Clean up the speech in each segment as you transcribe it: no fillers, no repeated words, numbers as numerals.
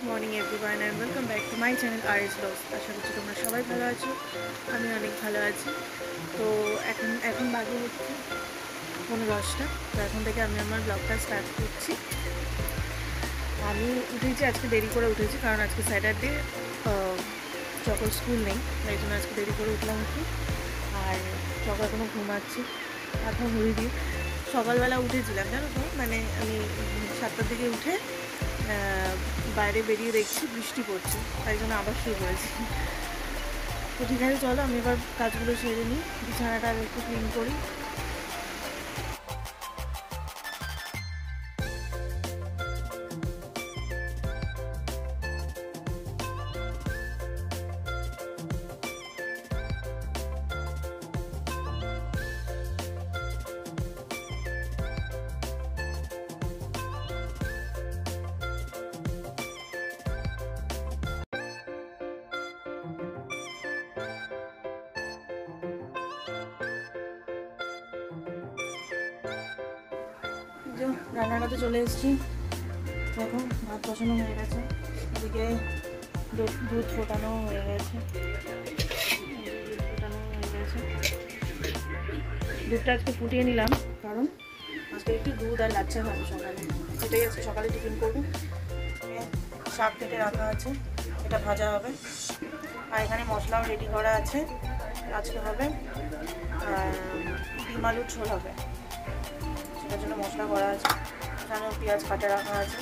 Morning everyone and welcome back to my channel RS blogs. আশা করছি তোমরা সবাই ভালো আছো, আমি অনেক ভালো আছি। তো এখন বাজে হচ্ছে 10:10। তো এখন থেকে আমি আমার ব্লগটা স্টার্ট করছি। আমি উঠেছি, আজকে দেরি করে উঠেছি কারণ আজকে স্যাটারডে, যখন স্কুল নেই, তাই জন্য আজকে দেরি করে উঠলাম একটু। আর সকাল এখনও ঘুমাচ্ছি, মাথা মুড়ি দিয়ে। সকালবেলা উঠেছিলাম জানো তো, মানে আমি 7টার দিকে উঠে বাইরে বেরিয়ে দেখছি বৃষ্টি পড়ছে, তাই জন্য আবার শুয়ে পড়েছি। তো ঠিক আছে, চলো আমি এবার কাজগুলো সেরে নিই, বিছানাটা একটু ক্লিন করি। রান্নাটাতে চলে এসেছি, দেখো ভাত বসানো হয়ে গেছে, এদিকে দুধ ফোটানো হয়ে গেছে। দুধটা আজকে ফুটিয়ে নিলাম কারণ আজকে একটু দুধ আর লাচ্ছা খাবো সকালে, সেটাই আজকে সকালে টিফিন করবো। শাক কেটে রাখা আছে, এটা ভাজা হবে। আর এখানে মশলাও রেডি করা আছে, আজকে হবে ডিম আলুর ঝোল হবে, সেটার জন্য মশলা করা আছে। এখানেও পেঁয়াজ কাটা রাখা আছে,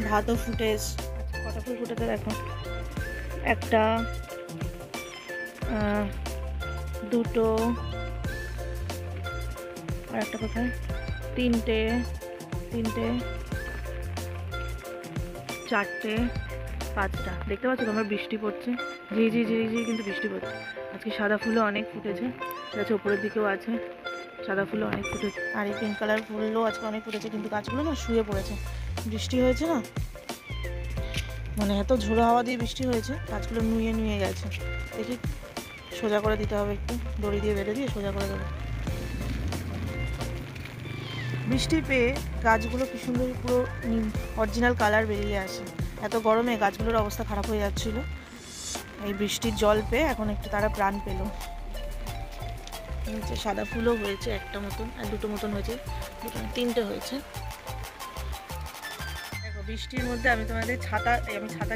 ভাতও ফুটে এসছে। কটা ফুল ফুটেতে দেখো, একটা, দুটো, আর একটা কোথায়, তিনটে, চারটে, পাঁচটা। দেখতে পাচ্ছ তোমরা, বৃষ্টি পড়ছে, ঝিঝি কিন্তু বৃষ্টি পড়ছে। আজকে সাদা ফুলও অনেক ফুটেছে, ওপরের দিকেও আছে, সাদা ফুলও অনেক ফুটেছে। আর এই পিঙ্ক কালার ফুলও আজকে অনেক ফুটেছে, কিন্তু গাছগুলো না শুয়ে পড়েছে, বৃষ্টি হয়েছে না, মানে এত ঝোড়ো হাওয়া দিয়ে বৃষ্টি হয়েছে, গাছগুলো নুয়ে গেছে। দেখি সোজা করে দিতে হবে, একটু দড়ি দিয়ে বেঁধে দিয়ে সোজা করে দেবো। বৃষ্টি পেয়ে গাছগুলো কি সুন্দর পুরো অরিজিনাল কালার বেরিয়ে আসে। এত গরমে গাছগুলোর অবস্থা খারাপ হয়ে যাচ্ছিল, এই বৃষ্টির জল পেয়ে এখন একটু তারা প্রাণ পেল। সাদা ফুলও হয়েছে একটা মতন, আর দুটো মতন হয়েছে, তিনটে হয়েছে। দেখো বৃষ্টির মধ্যে আমি তোমাদের ছাতা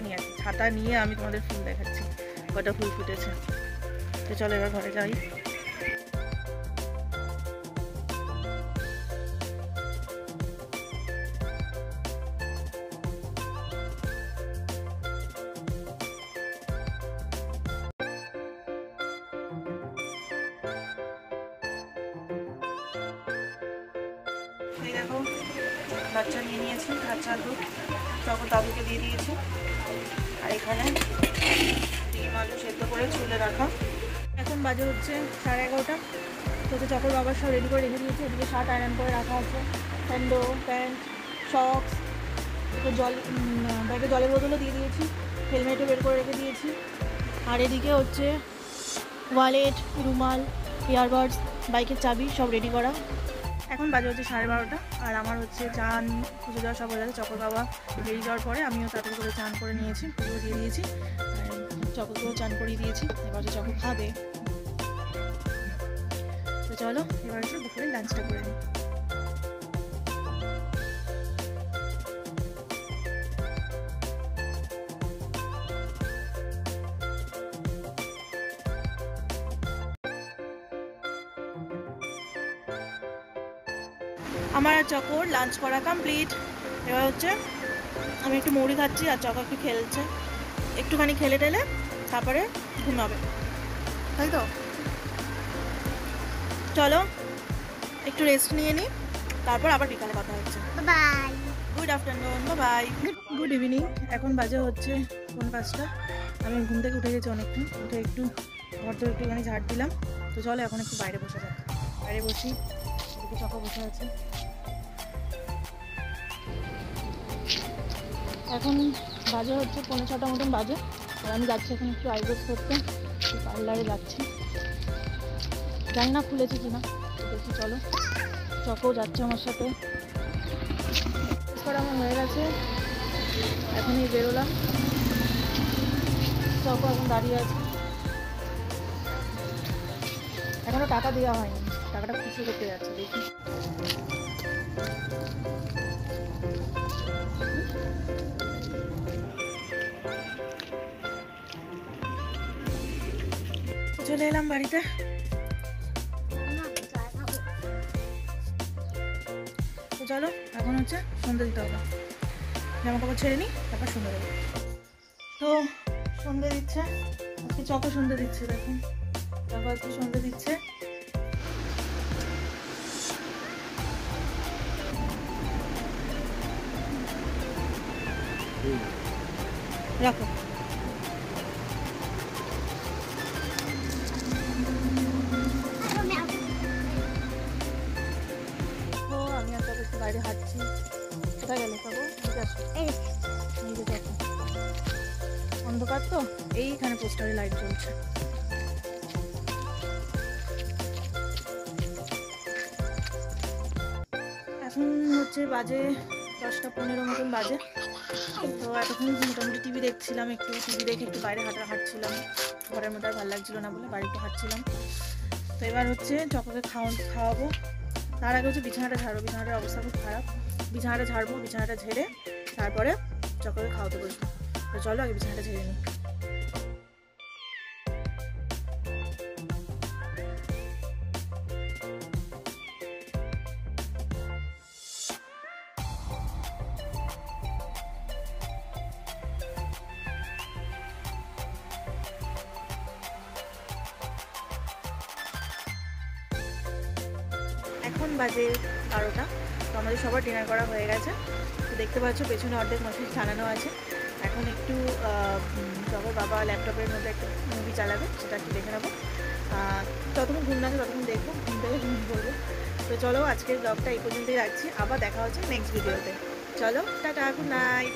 নিয়ে আসি, ছাতা নিয়ে আমি তোমাদের ফুল দেখাচ্ছি, কটা ফুল ফুটেছে। তো চলো এবার ঘরে যাই। দেখো বাচ্চা নিয়ে নিয়েছি, বাচ্চা দুধ তখন দাদুকে দিয়ে দিয়েছি। আর এখানে ডিম আলু সেদ্ধ করে চুলে রাখা। এখন বাজে হচ্ছে 11:30। তো চকর বাবার সব রেডি করে রেখে দিয়েছি। এদিকে শার্ট আয়রন করে রাখা আছে, স্যান্ডো, প্যান্ট, সক্স, একটু ব্যাগে জলের বোতলও দিয়ে দিয়েছি, হেলমেটও বের করে রেখে দিয়েছি। আর এদিকে হচ্ছে ওয়ালেট, রুমাল, ইয়ারবাডস, বাইকের চাবি সব রেডি করা। এখন বাজে হচ্ছে 12:30, আর আমার হচ্ছে চান পুজো দেওয়া সব হয়ে গেছে। চকর বাবা বেরিয়ে যাওয়ার পরে আমিও তাড়াতাড়ি করে চান করে নিয়েছি, পুজো দিয়ে দিয়েছি, আর চকরকেও চান করিয়ে দিয়েছি। এবার হচ্ছে চকর খাবে। তো চলো এবার হচ্ছে দুপুরে লাঞ্চটা করে নিই। আমার চকর লাঞ্চ করা কমপ্লিট। এবার হচ্ছে আমি একটু মুড়ি খাচ্ছি, আর চকর একটু খেলছে, একটুখানি খেলে টেলে তারপরে ঘুমাবে, তাই তো। চলো একটু রেস্ট নিয়ে নিই, তারপর আবার বিকালে কথা হচ্ছে। Bye, good afternoon, bye, good evening. এখন বাজে হচ্ছে 5:45। আমি ঘুম থেকে উঠে গেছি অনেকক্ষণ, উঠে একটু ঘর তো একটুখানি ঝাড় দিলাম। তো চলো এখন একটু বাইরে বসে যাক, বাইরে বসি। এদিকে চকর বসে আছে। এখন বাজে হচ্ছে 5:45 মতন বাজে, আর আমি যাচ্ছি এখন একটু আইব্রোস করতে, পার্লারে যাচ্ছি। জানি না খুলেছি কিনা, দেখি। চলো চকও যাচ্ছে আমার সাথে। করা আমার হয়ে গেছে, হচ্ছে এখনই বেরোলাম, চক এখন দাঁড়িয়ে আছে, এখনো টাকা দেওয়া হয়নি, টাকাটা খুশি করতে যাচ্ছে, দেখি। চলে এলাম বাড়িতে। তো চলো এখন হচ্ছে সন্ধ্যে দিতে হবে, জামা কাপড় ছেড়ে নিই, তারপর সন্ধ্যে দেবো। তো সন্ধ্যে দিচ্ছে, আজকে চকো সন্ধ্যে দিচ্ছে, দেখুন চকো আজকে সন্ধ্যে দিচ্ছে। রাখো। তো আমি আর চকো একটু বাইরে হাঁটছি। কোথায় গেলে চকো? এই যে দেখো, অন্ধকার তো, এইখানে পোস্টারে লাইট জ্বলছে। এখন হচ্ছে বাজে 10টা 15 মতন বাজে। তো এতক্ষণ মোটামুটি টিভি দেখছিলাম, একটু টিভি দেখে একটু বাইরে হাঁটছিলাম, ঘরের মধ্যে আর ভালো লাগছিল না বলে বাড়িতে হাঁটছিলাম। তো এবার হচ্ছে চকোকে খাওয়াবো, তার আগে হচ্ছে বিছানাটা ঝাড়বো, বিছানাটার অবস্থা খুব খারাপ, বিছানাটা ঝাড়বো, বিছানাটা ঝেড়ে তারপরে চকোকে খাওয়াতে বসবো। তো চলো আগে বিছানাটা ঝেড়ে নিই। এখন বাজে 12টা। তো আমাদের সবার ডিনার করা হয়ে গেছে। তো দেখতে পাচ্ছ পেছনে অর্ধেক মশলা ছানানো আছে। এখন একটু সবার বাবা ল্যাপটপের মধ্যে একটা মুভি চালাবে, সেটা একটু দেখে নেবো। যতক্ষণ ঘুম লাগে ততক্ষণ দেখবো, ঘুম থেকে ঘুম করবো। তো চলো আজকের ব্লগটা এই পর্যন্তই রাখছি, আবার দেখা হচ্ছে নেক্সট ভিডিওতে। চলো টাটা, গুড নাইট।